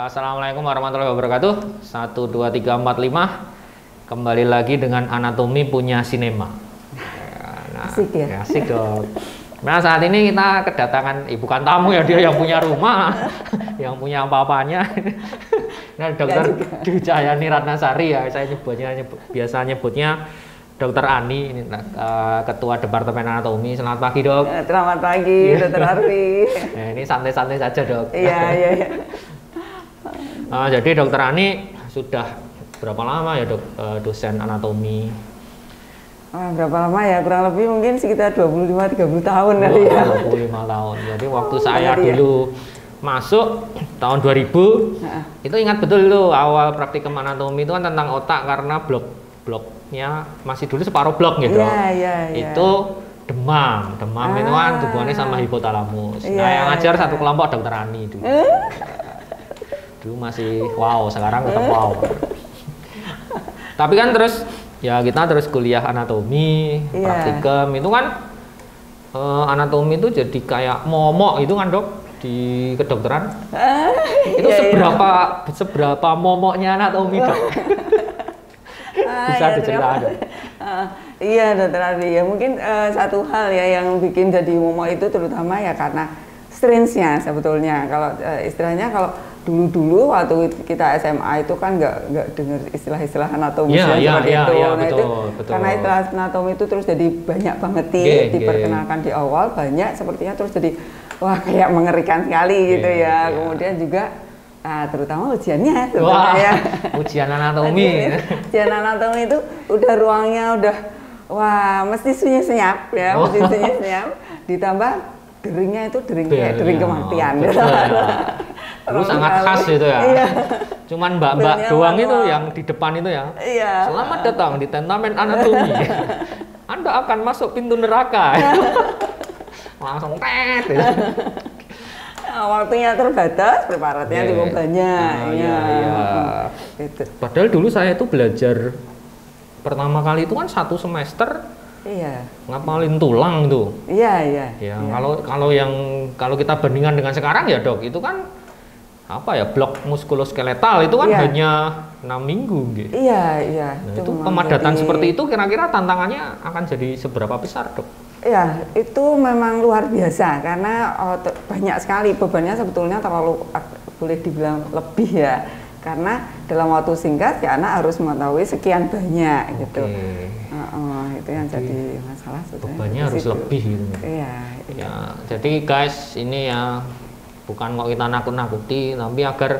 Assalamualaikum warahmatullahi wabarakatuh. 1, 2, 3, 4, 5. Kembali lagi dengan Anatomi Punya Sinema. Nah, asik ya? Asik dong. Nah, saat ini kita kedatangan, bukan tamu ya, dia yang punya rumah, yang punya apa-apanya. Nah, Dokter Dwi Cahyani Ratnasari ya, saya biasa nyebutnya Dokter Ani, ini Ketua Departemen Anatomi. Selamat pagi, Dok. Selamat pagi, Dokter Arfi. Nah, ini santai-santai saja, Dok. Iya. Jadi Dokter Ani sudah berapa lama ya, Dok, dosen anatomi? Berapa lama ya? Kurang lebih mungkin sekitar 25-30 tahun kali ya. 25 tahun. Jadi waktu saya dulu masuk tahun 2000, itu ingat betul itu awal praktikum anatomi itu kan tentang otak karena bloknya masih dulu separuh blok gitu. Iya. Itu demam itu kan hubungannya sama hipotalamus. Nah, yang ngajar satu kelompok Dokter Ani dulu. Dulu masih wow, sekarang tetap wow. Tapi kan terus ya kita terus kuliah anatomi, praktikum itu kan anatomi itu jadi kayak momok itu kan, Dok, di kedokteran. Itu seberapa momoknya anatomi, Dok? Bisa diceritakan. Iya, Dokter Arfi, ya mungkin satu hal ya yang bikin jadi momok itu terutama ya karena strange-nya sebetulnya. Kalau istilahnya kalau dulu waktu kita SMA itu kan nggak dengar istilah-istilah anatomi seperti itu. Nah, betul. Karena istilah anatomi itu terus jadi banyak banget diperkenalkan di awal, banyak sepertinya terus jadi wah kayak mengerikan sekali gitu ya. Kemudian juga terutama ujiannya ya. Ujian anatomi. Ujian anatomi itu udah ruangnya udah wah mesti sunyi senyap ya, mesti sunyi senyap ditambah deringnya itu dering kematian. Dulu sangat khas itu ya. Iya. Cuman mbak-mbak doang itu yang di depan itu ya. Iya. Selamat datang di tentamen anatomi. Anda akan masuk pintu neraka. Langsung tet. Waktunya terbatas, preparatnya juga banyak. Iya. Gitu. Padahal dulu saya itu belajar pertama kali itu kan 1 semester. Iya. Ngapalin tulang tuh. Iya. Ya, kalau kita bandingkan dengan sekarang ya, Dok, itu kan apa ya, blok muskuloskeletal itu kan hanya 6 minggu gitu. Iya. Nah, itu pemadatan seperti itu kira-kira tantangannya akan jadi seberapa besar, Dok? Ya, itu memang luar biasa karena banyak sekali bebannya sebetulnya terlalu boleh dibilang lebih ya. Karena dalam waktu singkat ya anak harus mengetahui sekian banyak gitu. Itu yang jadi masalah sebetulnya. Bebannya harus lebih gitu. Iya. Ya, jadi guys, ini ya bukan kok kita nakut-nakuti, tapi agar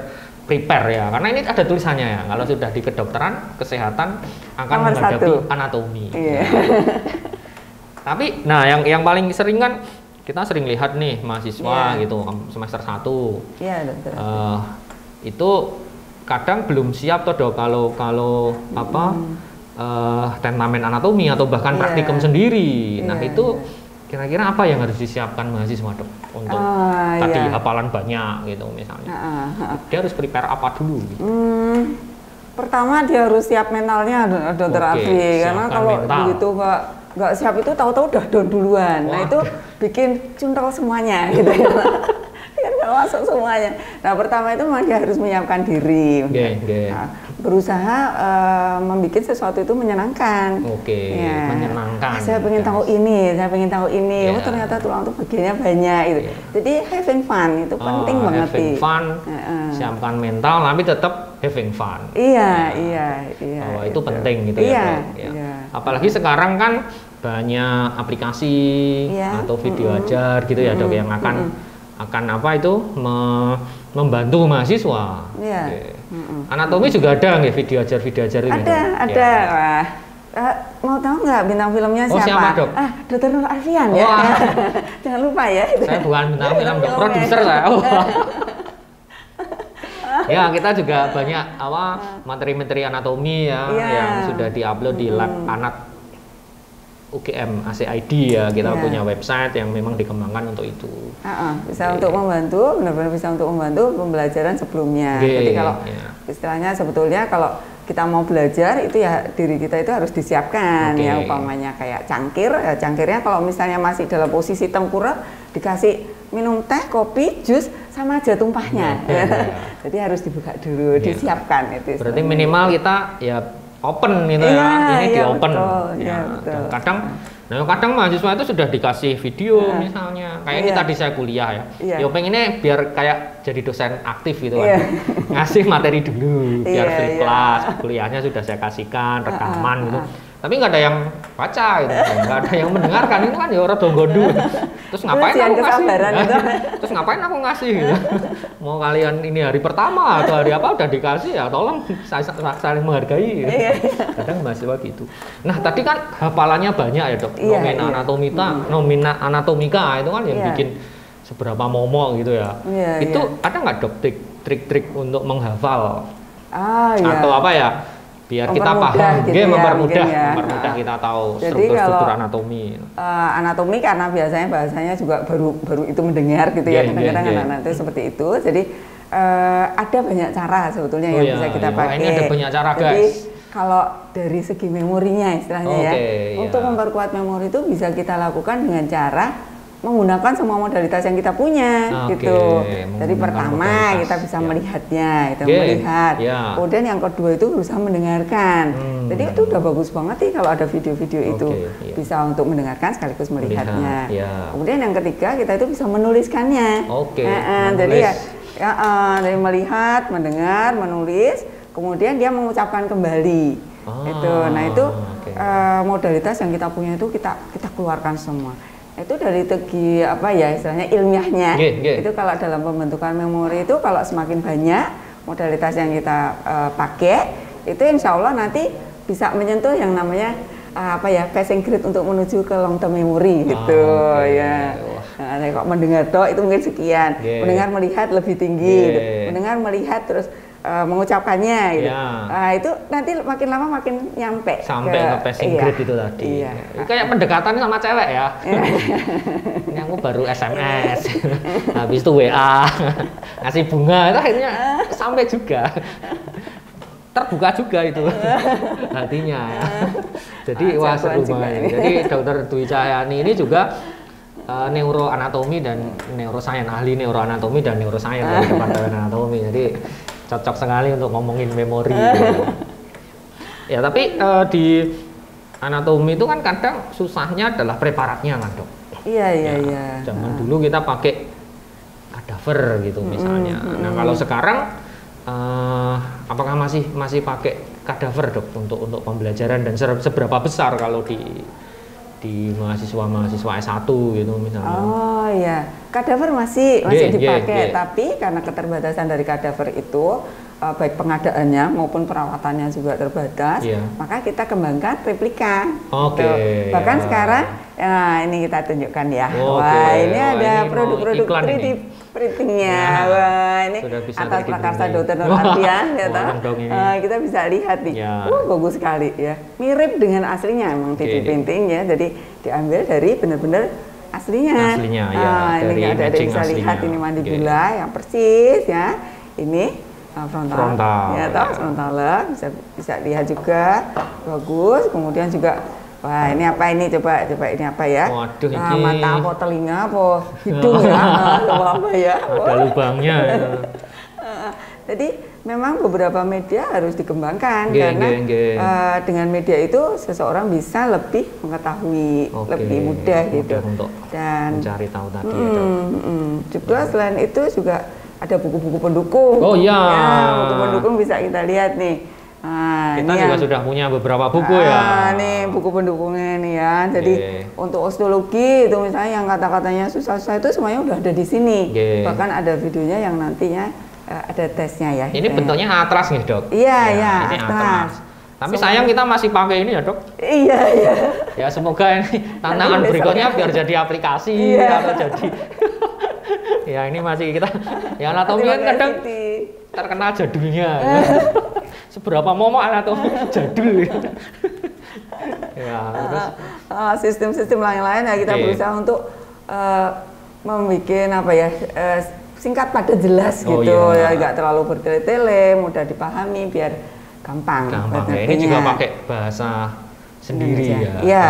prepare ya. Karena ini ada tulisannya ya, kalau sudah di kedokteran, kesehatan akan menghadapi anatomi. Iya. Tapi, nah yang paling sering kan kita sering lihat nih mahasiswa gitu semester 1. Iya, Dokter. Itu kadang belum siap tuh, Dok, kalau tentamen anatomi atau bahkan praktikum sendiri. Nah, itu kira-kira apa yang harus disiapkan mahasiswa, Dok, untuk tadi hafalan banyak gitu misalnya. Dia harus prepare apa dulu gitu? Pertama dia harus siap mentalnya, Dokter Arfi, karena kalau begitu nggak siap itu tahu-tahu udah down duluan. Nah, itu bikin cuntel semuanya gitu ya. Nggak masuk semuanya. Nah, pertama itu memang dia harus menyiapkan diri. Nah, berusaha membuat sesuatu itu menyenangkan. Menyenangkan. Saya pengen tahu ini. Oh, ternyata tulang itu bagiannya banyak gitu. Jadi having fun itu penting banget. Having fun, siapkan mental, tapi tetap having fun. Iya. Itu penting gitu ya. Apalagi sekarang kan banyak aplikasi atau video ajar gitu ya, Dok, yang akan apa itu membantu mahasiswa. Anatomi juga ada nggak video ajar ini? Ada. Wah, mau tahu nggak bintang filmnya siapa? Siapa, Dok? Dokter Nur Arfian ya. Jangan lupa ya. Saya bukan bintang film, Dok, produser saya. Ya, kita juga banyak materi-materi anatomi yang sudah diupload di lab anak UGM ACID ya. Kita punya website yang memang dikembangkan untuk itu. Bisa untuk membantu, benar-benar bisa untuk membantu pembelajaran sebelumnya. Jadi kalau istilahnya sebetulnya kalau kita mau belajar itu ya diri kita itu harus disiapkan ya, umpamanya kayak cangkir, cangkirnya kalau misalnya masih dalam posisi tengkurap dikasih minum teh, kopi, jus sama aja tumpahnya. Jadi harus dibuka dulu, disiapkan itu. Berarti minimal kita ya open gitu ya. Ini di open. Dan kadang mahasiswa itu sudah dikasih video misalnya. Kayak ini tadi saya kuliah ya. Ya pengennya biar kayak jadi dosen aktif gitu kan. Ngasih materi dulu biar free kelas, kuliahnya sudah saya kasihkan, rekaman gitu. Tapi nggak ada yang baca gitu, nggak ada yang mendengarkan, itu kan ya orang donggodu. Terus ngapain aku ngasih? Terus ngapain aku ngasih gitu? Mau kalian ini hari pertama atau hari apa udah dikasih ya, tolong saling menghargai. Kadang mahasiswa gitu. Nah tadi kan hafalannya banyak ya dok, nomina anatomika itu kan yang bikin seberapa momok gitu ya. Itu ada nggak dok trik-trik untuk menghafal? Atau apa ya? Biar kita paham, gitu mempermudah kita tahu struktur anatomi. Anatomi karena biasanya bahasanya juga baru itu mendengar gitu ya, kadang-kadang anak-anak itu seperti itu. Jadi ada banyak cara sebetulnya yang bisa kita pakai. Ini ada banyak cara guys. Jadi kalau dari segi memorinya istilahnya untuk memperkuat memori itu bisa kita lakukan dengan cara menggunakan semua modalitas yang kita punya gitu. Jadi pertama kita bisa melihatnya, melihat. Kemudian yang kedua itu berusaha mendengarkan. Jadi itu udah bagus banget nih kalau ada video-video itu bisa untuk mendengarkan sekaligus melihatnya. Kemudian yang ketiga kita itu bisa menuliskannya. Jadi dari melihat, mendengar, menulis, kemudian dia mengucapkan kembali. Nah itu modalitas yang kita punya itu kita keluarkan semua. Itu dari segi apa ya istilahnya ilmiahnya. Itu kalau dalam pembentukan memori itu kalau semakin banyak modalitas yang kita pakai, itu insya Allah nanti bisa menyentuh yang namanya passing grade untuk menuju ke long term memory gitu ya. Nah, kok mendengar itu mungkin sekian, mendengar melihat lebih tinggi, mendengar melihat terus mengucapkannya gitu. Nah, itu nanti makin lama makin nyampe sampai ke passing grade itu tadi. Kayak pendekatan sama cewek ya. Ini aku baru SMS. Habis itu WA, ngasih bunga, itu akhirnya sampai juga. Terbuka juga itu hatinya. Jadi wah seru banget. Jadi Dr. Dwi Cahyani ini juga neuroanatomi dan neuroscience, ahli neuroanatomi dan neuroscience dari Departemen Anatomi. Jadi cocok sekali untuk ngomongin memori. Ya tapi di anatomi itu kan kadang susahnya adalah preparatnya kan dok. Iya. Zaman dulu kita pakai kadaver gitu misalnya. Nah kalau sekarang apakah masih pakai kadaver dok untuk pembelajaran dan seberapa besar kalau di mahasiswa S1 gitu misalnya. Oh iya, kadaver masih dipakai, tapi karena keterbatasan dari kadaver itu baik pengadaannya maupun perawatannya juga terbatas, maka kita kembangkan replika. Bahkan sekarang ini kita tunjukkan ya. Wah, ini ada produk-produk 3D printingnya. Wah, ini atas prakarsa Dr. Nur Ardian ya kita bisa lihat nih. Bagus sekali ya. Mirip dengan aslinya emang 3D printing ya. Jadi diambil dari benar-benar aslinya. Ini ada bisa lihat ini mandibula yang persis ya. Ini frontal. Ya, frontal bisa lihat juga bagus. Kemudian juga wah ini apa ini coba ini apa ya? Waduh, ini mata apa telinga apa hidung ya? Apa ya? Ada lubangnya. Jadi memang beberapa media harus dikembangkan karena dengan media itu seseorang bisa lebih mengetahui lebih mudah gitu dan mencari tahu tadi. Juga selain itu juga ada buku-buku pendukung. Buku pendukung bisa kita lihat nih. Nah, kita juga sudah punya beberapa buku ya. Nih buku pendukungnya nih ya. Jadi untuk osteologi itu misalnya yang kata-katanya susah-susah itu semuanya udah ada di sini. Bahkan ada videonya yang nantinya ada tesnya ya. Ini bentuknya atlas nih dok. Iya. Ini atlas. Tapi sayang kita masih pakai ini ya dok. Iya. Ya semoga ini tantangan berikutnya biar jadi aplikasi atau jadi. Ya ini masih kita. Ya anatomi kan kadang terkenal jadulnya. Seberapa momok anatomi jadul. Terus sistem-sistem lain-lain ya kita berusaha untuk membuat apa ya singkat padat jelas gitu ya, nggak terlalu bertele-tele, mudah dipahami biar gampang. Ini juga pakai bahasa sendiri ya. Iya,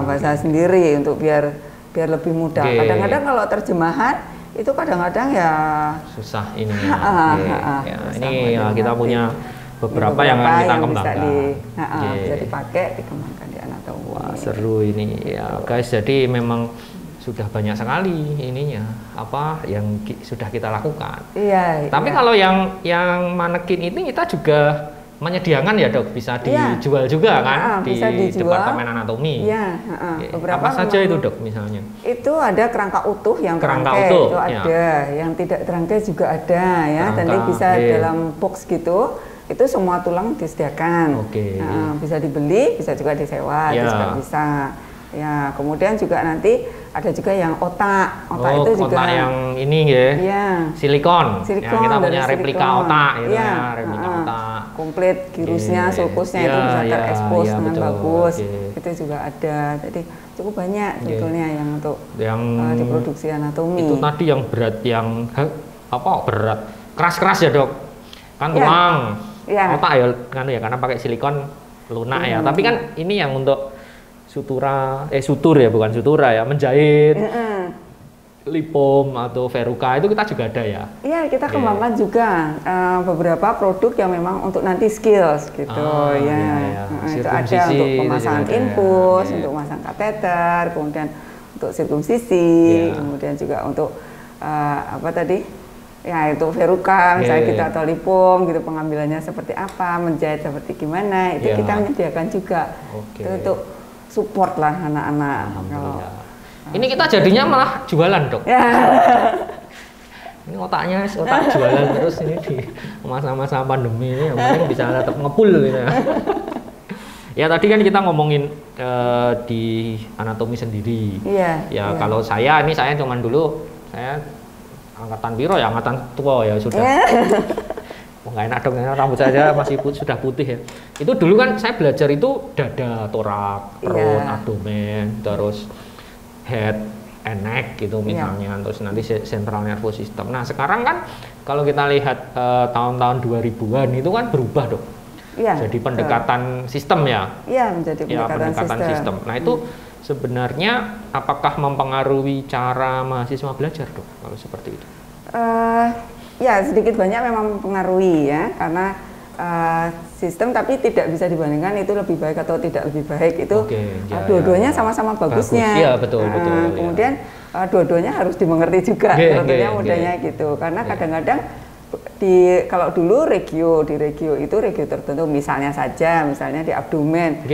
bahasa sendiri untuk biar lebih mudah. Kadang-kadang kalau terjemahan itu kadang-kadang ya susah ini. Ya, ini ya kita punya beberapa yang akan kita kembangkan. Bisa dipakai, dikembangkan di anatomi. Wah, seru ini ya guys. Jadi memang sudah banyak sekali ininya apa yang sudah kita lakukan. Iya. Tapi kalau yang manekin ini kita juga menyediakan ya dok, bisa dijual juga kan di departemen anatomi. Iya. Apa saja itu dok misalnya? Itu ada kerangka utuh yang terangkai itu ada, yang tidak terangkai juga ada ya. Nanti bisa dalam box gitu. Itu semua tulang disediakan. Bisa dibeli, bisa juga disewa, itu juga bisa. Ya, kemudian juga nanti ada juga yang otak. Otak itu juga otak yang ini ya. Silikon. Ya, kita punya replika otak gitu ya, replika otak. Komplit girusnya, sulkusnya itu bisa terekspos dengan bagus. Itu juga ada. Jadi cukup banyak sebetulnya yang untuk diproduksi anatomi. Itu tadi yang berat, yang berat, keras-keras ya dok. Kan tulang. Otak ya kan ya, karena pakai silikon lunak ya. Tapi kan ini yang untuk sutur ya, bukan sutura ya, menjahit, lipom atau veruca itu kita juga ada ya. Iya, kita kembangkan juga beberapa produk yang memang untuk nanti skills gitu ya. Itu ada untuk pemasangan infus, untuk memasang kateter, kemudian untuk sirkumsisi, kemudian juga untuk apa tadi? Ya itu veruca misalnya kita atau lipom gitu, pengambilannya seperti apa, menjahit seperti gimana, itu kita menyediakan juga. Itu untuk support lah anak-anak. Ini kita jadinya malah jualan dok. Ini otak jualan terus ini di masa-masa pandemi ini, yang penting bisa tetap ngepul gitu ya. Ya tadi kan kita ngomongin di anatomi sendiri. Kalau saya cuman dulu saya angkatan biro ya, angkatan tua ya sudah. Nggak enak dong, rambut saya masih sudah putih ya. Itu dulu kan saya belajar itu dada, torak, perut, abdomen, terus head and neck gitu misalnya, terus nanti central nervous system. Nah sekarang kan kalau kita lihat tahun-tahun 2000-an itu kan berubah dong. Jadi pendekatan sistem ya. Menjadi pendekatan sistem. Nah itu sebenarnya apakah mempengaruhi cara mahasiswa belajar dok kalau seperti itu? Ya sedikit banyak memang mempengaruhi ya, karena sistem tapi tidak bisa dibandingkan itu lebih baik atau tidak lebih baik, itu dua-duanya sama-sama bagusnya. Iya betul. Kemudian dua-duanya harus dimengerti juga, sebetulnya mudahnya gitu, karena kadang-kadang kalau dulu di regio itu regio tertentu, misalnya di abdomen,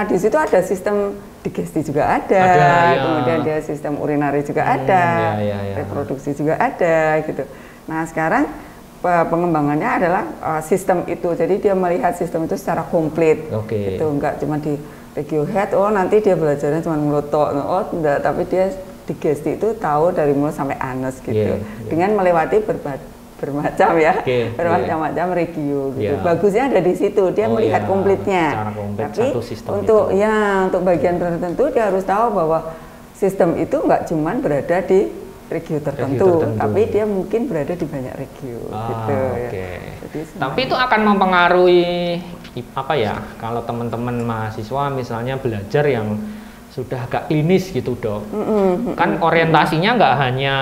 di situ ada sistem digesti juga ada, kemudian dia sistem urinari juga ada, reproduksi juga ada gitu. Nah sekarang pengembangannya adalah sistem itu, jadi dia melihat sistem itu secara komplit, itu enggak cuma di regio head, nanti dia belajarnya cuma mulut tok, enggak, tapi dia digesti itu tahu dari mulut sampai anus gitu, dengan melewati bermacam ya, bermacam-macam regio gitu. Bagusnya ada di situ, dia melihat komplitnya. Tapi untuk bagian tertentu dia harus tahu bahwa sistem itu nggak cuma berada di regio tertentu, tapi dia mungkin berada di banyak regio gitu. Jadi, tapi itu akan mempengaruhi apa ya? Kalau teman-teman mahasiswa misalnya belajar yang sudah agak klinis gitu dok, kan orientasinya nggak hanya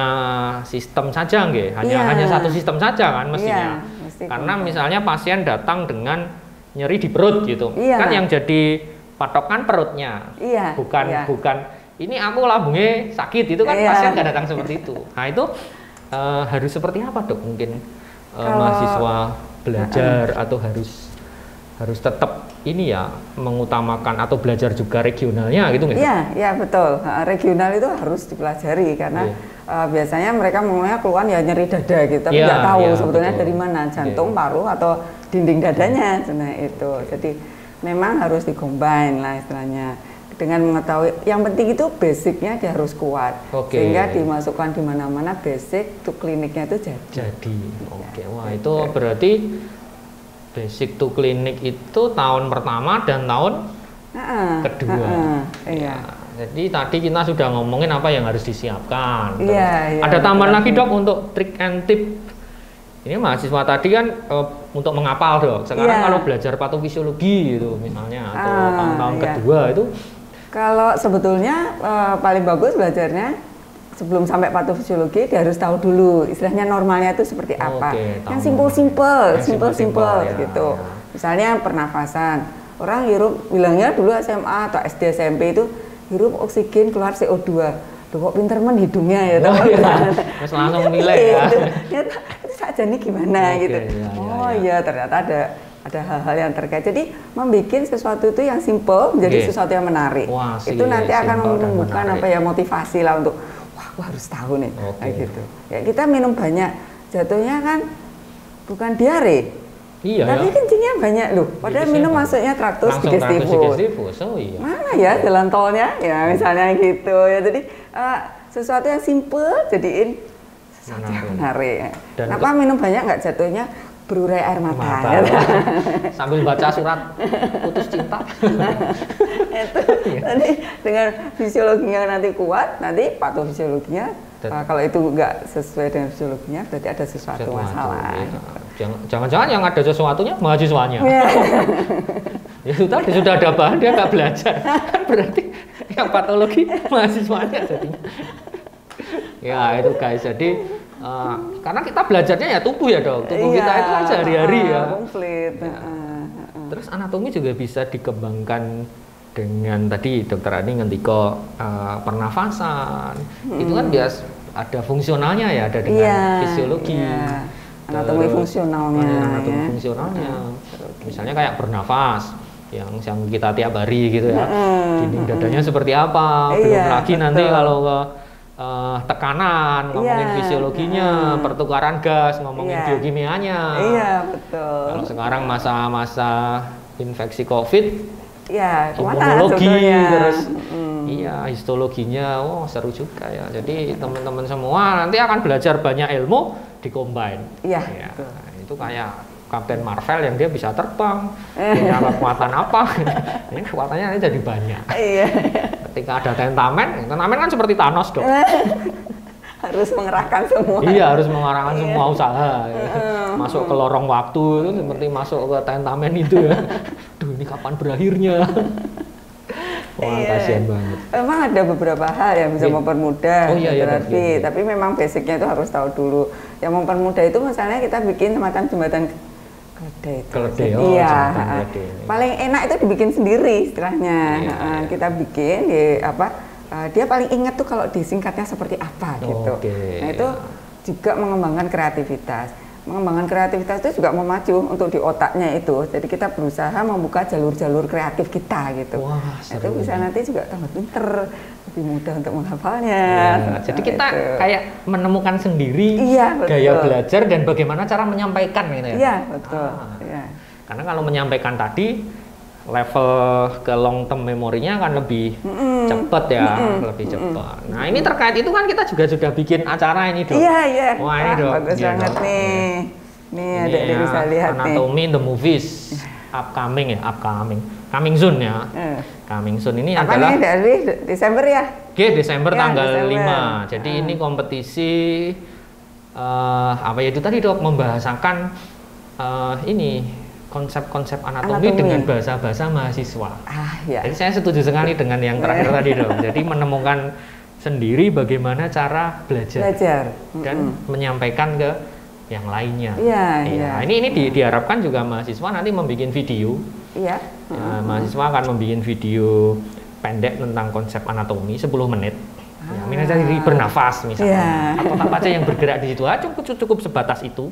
sistem saja, hanya satu sistem saja kan mestinya, karena misalnya pasien datang dengan nyeri di perut gitu, kan yang jadi patokan perutnya, bukan ini aku lambungnya sakit, itu kan pasien nggak datang seperti itu. Nah itu harus seperti apa dok mungkin mahasiswa belajar atau harus tetap ini ya mengutamakan atau belajar juga regionalnya gitu nggak? Iya betul. Regional itu harus dipelajari karena biasanya mereka mulanya keluar ya nyeri dada gitu, tapi nggak tahu sebetulnya dari mana, jantung, paru atau dinding dadanya, itu. Jadi memang harus dicombine lah istilahnya dengan mengetahui. Yang penting itu basicnya dia harus kuat, sehingga dimasukkan di mana-mana basic to kliniknya itu jadi. Wah itu berarti basic to klinik itu tahun pertama dan tahun kedua. Jadi tadi kita sudah ngomongin apa yang harus disiapkan. Ada tambahan lagi dok untuk trik and tip. Ini mahasiswa tadi kan untuk menghafal dok. Sekarang kalau belajar patofisiologi gitu misalnya atau tahun-tahun kedua itu. Kalau sebetulnya paling bagus belajarnya sebelum sampai patofisiologi dia harus tahu dulu istilahnya normalnya itu seperti apa. Yang simpel ya, gitu. Ya. Misalnya pernafasan. Orang hirup bilangnya dulu SMA atau SD SMP itu hirup oksigen keluar CO2. Duh, kok pinter men hidungnya ya, Terus langsung nilai ya. Itu saja nih gimana gitu. Ya, ternyata ada hal-hal yang terkait. Jadi membuat sesuatu itu yang simple menjadi sesuatu yang menarik. Wah, itu nanti akan menumbuhkan motivasi lah untuk wah, gua harus tahu nih kayak gitu. Ya kita minum banyak, jatuhnya kan bukan diare. Iya, tapi kencingnya banyak loh. Padahal minum masuknya traktus digestivus. Oh iya. Mana ya jalan tolnya? Ya misalnya gitu ya. Jadi sesuatu yang simple jadiin sesuatu yang menarik. Kenapa minum banyak nggak jatuhnya berurai air mata. Ya. Sambil baca surat putus cinta. Itu nanti dengan fisiologinya nanti kuat, nanti patofisiologinya kalau itu nggak sesuai dengan fisiologinya berarti ada sesuatu masalah. Ya. Jangan-jangan yang ada sesuatunya mahasiswanya. Ya sudah ada bahan dia nggak belajar, kan berarti yang patologi mahasiswanya jadinya. Ya itu guys, jadi karena kita belajarnya ya tubuh ya dok, tubuh kita itu kan sehari-hari ya. Komplit. Ya. Terus anatomi juga bisa dikembangkan dengan tadi dokter Ani ngendiko pernafasan, itu kan bias ada fungsionalnya ya, ada dengan fisiologi. Anatomi fungsionalnya. Anatomi fungsionalnya. Misalnya kayak bernafas yang kita tiap hari gitu ya. Dinding dadanya seperti apa? Belum lagi nanti kalau ke tekanan, ngomongin fisiologinya, pertukaran gas, ngomongin biokimianya. Iya, betul. Kalau sekarang masa-masa infeksi COVID, imunologi, terus histologinya, seru juga ya. Jadi teman-teman semua nanti akan belajar banyak ilmu di-combine. Iya. Nah, itu kayak Kapten Marvel yang dia bisa terbang, punya kekuatan apa? Ini kekuatannya nanti jadi banyak. Iya. Ketika ada tentamen kan seperti Thanos dok. Harus mengerahkan semua. Iya, harus mengerahkan semua usaha. Masuk ke lorong waktu itu seperti masuk ke tentamen itu ya. Duh, ini kapan berakhirnya? Wah, kasihan banget. Memang ada beberapa hal yang bisa mempermudah terapi, tapi memang basicnya itu harus tahu dulu. Yang mempermudah itu misalnya kita bikin semacam jembatan keledai. Paling enak itu dibikin sendiri istilahnya. Kita bikin dia paling ingat tuh kalau disingkatnya seperti apa gitu. Nah itu juga mengembangkan kreativitas. Mengembangkan kreativitas itu juga memacu untuk di otaknya itu. Jadi kita berusaha membuka jalur-jalur kreatif kita gitu. Wah, itu bisa nanti juga tambah pinter, lebih mudah untuk menghafalnya. Jadi kita kayak menemukan sendiri gaya belajar dan bagaimana cara menyampaikan gitu ya. Iya, betul. Karena kalau menyampaikan tadi level ke long term memorinya akan lebih cepat ya, lebih cepat. Nah ini terkait itu kan kita juga sudah bikin acara ini dok. Iya. Wah ini dok. Bagus banget nih. Nih ada bisa lihat nih. Anatomy the movies coming soon ya. Coming soon ini adalah dari Desember ya. Desember tanggal 5. Jadi ini kompetisi apa ya itu tadi dok, membahasakan ini konsep-konsep anatomi dengan bahasa-bahasa mahasiswa. Jadi saya setuju sekali dengan yang terakhir tadi dong. Jadi menemukan sendiri bagaimana cara belajar. Dan menyampaikan ke yang lainnya. Ini diharapkan juga mahasiswa nanti membuat video. Mahasiswa akan membuat video pendek tentang konsep anatomi 10 menit. Misalnya dari bernafas misalnya, atau apa aja yang bergerak di situ, cukup sebatas itu.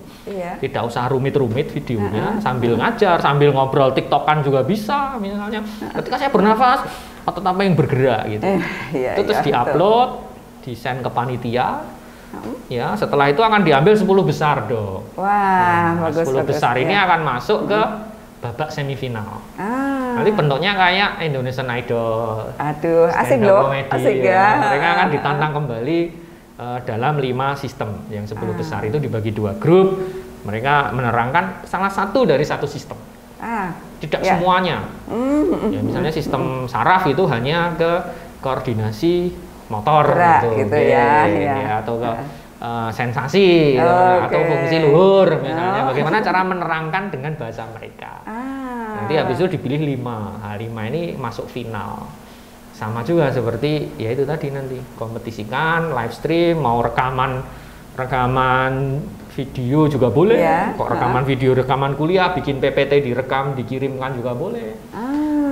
Tidak usah rumit-rumit videonya, sambil ngajar, sambil ngobrol, tiktokan juga bisa misalnya. Ketika saya bernafas, atau apa yang bergerak gitu. Itu terus diupload, di-send ke panitia. Ya, setelah itu akan diambil 10 besar dong. Wah, bagus. 10 besar ini akan masuk ke babak semifinal. Nanti bentuknya kayak Indonesian Idol. Aduh, asik loh. Asik ya. Mereka akan ditantang kembali dalam 5 sistem. Yang 10 besar itu dibagi 2 grup. Mereka menerangkan salah satu dari satu sistem. Tidak semuanya. Ya, misalnya sistem saraf itu hanya ke koordinasi motor gitu ya, atau ke sensasi atau fungsi luhur misalnya. Bagaimana cara menerangkan dengan bahasa mereka. Nanti habis itu dipilih 5. 5 ini masuk final. sama juga seperti ya itu tadi nanti kompetisikan, live stream, mau rekaman video juga boleh. Ya. Kok rekaman video, rekaman kuliah, bikin PPT direkam, dikirimkan juga boleh.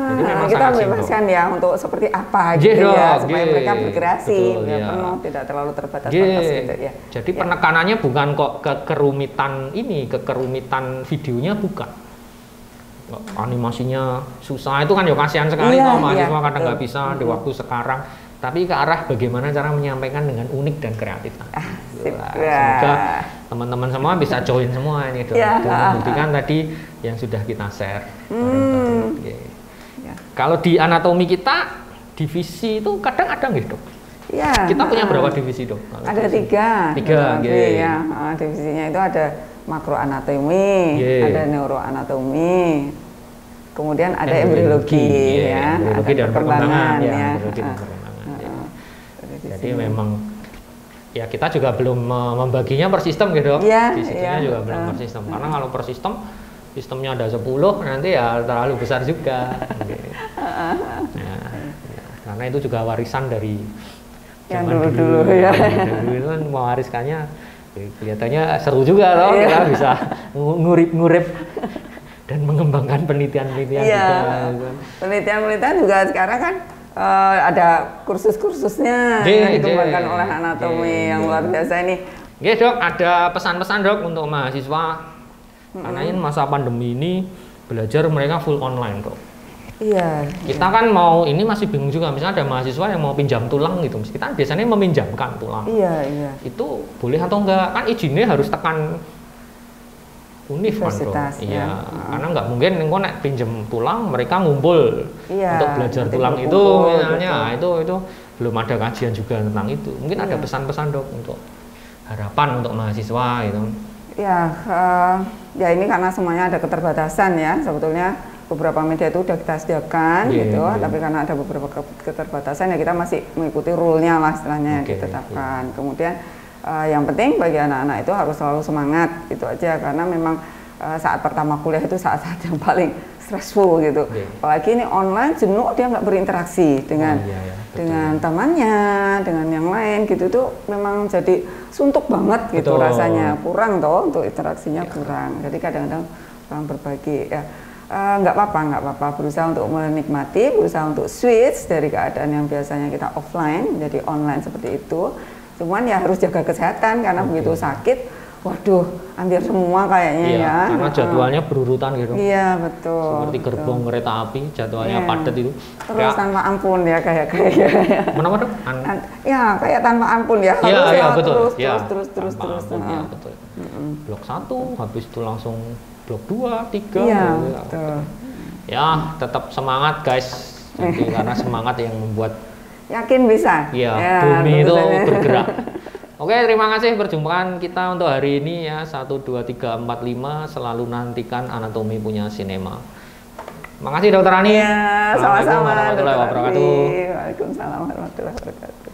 Jadi memang kita sangat bebaskan ya untuk seperti apa Iya gitu ya, dong, supaya iya. mereka berkreasi, Betul, ya, iya. penuh, tidak terlalu terbatas-batas Iya. gitu ya. Jadi penekanannya bukan kok ke kerumitan videonya bukan. Animasinya susah itu kan ya kasihan sekali Iya, kalau mahasiswa iya, kadang nggak betul. bisa di waktu sekarang. Tapi ke arah bagaimana cara menyampaikan dengan unik dan kreatif. Sip. Semoga teman-teman semua bisa join semua ini dong. Ya. Dan membuktikan tadi yang sudah kita share. bareng-bareng. Oke. Ya. Kalau di anatomi kita divisi itu kadang ada nggak dok? Ya, Kita punya berapa divisi dok? Kalau ada divisi? 3. Tiga, Lebih, yeah. ya. Divisinya itu ada makroanatomi, Yeah. ada neuroanatomi, kemudian ada Embriologi, embriologi, yeah. ya, Embriologi ada dan perkembangan, ya. ya. Embriologi dan perkembangan, ya. Dari di Jadi sini. memang ya kita juga belum membaginya per sistem gitu. Iya, Divisinya iya, juga belum per sistem. Karena kalau per sistemnya ada 10 nanti ya terlalu besar juga. Oke. Ya, karena itu juga warisan dari Yang zaman dulu-dulu, ya. Dulu itu kan mewariskannya kelihatannya seru juga loh, Iya. kita bisa ngurip dan mengembangkan penelitian-penelitian Iya. juga. Gitu. Penelitian-penelitian juga sekarang kan ada kursus-kursusnya Iya, yang dikembangkan iya. oleh anatomi Iya, yang iya. luar biasa ini. Oke dok, ada pesan-pesan dok untuk mahasiswa karena ini masa pandemi ini belajar mereka full online dok. Iya. Kita kan mau ini masih bingung juga, misalnya ada mahasiswa yang mau pinjam tulang gitu, kita biasanya meminjamkan tulang. Iya, iya. Itu boleh atau enggak? Kan izinnya harus tekan univ kan dok. Universitas, Iya, ya. karena nggak mungkin engkau nek pinjam tulang mereka ngumpul Iya, untuk belajar nanti tulang itu berkumpul, misalnya. betul. Itu belum ada kajian juga tentang itu. Mungkin ada Iya. pesan-pesan dok untuk harapan untuk mahasiswa gitu. Ya, ya ini karena semuanya ada keterbatasan ya. Sebetulnya beberapa media itu udah kita sediakan Iya, gitu, iya. tapi karena ada beberapa keterbatasan ya kita masih mengikuti rule-nya lah istilahnya yang Oke, ditetapkan. Kemudian yang penting bagi anak-anak itu harus selalu semangat gitu aja, karena memang saat pertama kuliah itu saat-saat yang paling stressful gitu. Iya. Apalagi ini online jenuh, dia nggak berinteraksi dengan Oh, iya, iya, betul. dengan temannya, dengan yang lain gitu tuh memang jadi suntuk banget gitu Betul. rasanya, kurang toh untuk interaksinya kurang. Jadi kadang-kadang kurang berbagi ya. Nggak apa-apa, berusaha untuk menikmati, berusaha untuk switch dari keadaan yang biasanya kita offline jadi online seperti itu. Cuman ya harus jaga kesehatan karena Oke. begitu sakit, waduh, hampir semua kayaknya Iya, ya. karena jadwalnya berurutan gitu. Iya betul. Seperti betul. gerbong kereta api, jadwalnya Iya. padat itu. Terus tanpa ampun ya kayak. Menapa dok? Ya kayak tanpa ampun ya. Iya, harus iya ya, betul. Terus Ya, terus. tanpa ampun, ya, Heeh. betul. Blok 1, habis itu langsung blok 2, 3. Iya gitu ya. betul. Ya, tetap semangat guys. Jadi karena semangat yang membuat Yakin bisa. ya, Ya, bumi itu tentu saja. bergerak. Oke, terima kasih perjumpaan kita untuk hari ini ya. 1, 2, 3, 4, 5. Selalu nantikan anatomi punya sinema. Makasih Dokter Ani. Iya, Assalamualaikum sama-sama. warahmatullahi Dr. wabarakatuh. Andi. Waalaikumsalam warahmatullahi wabarakatuh.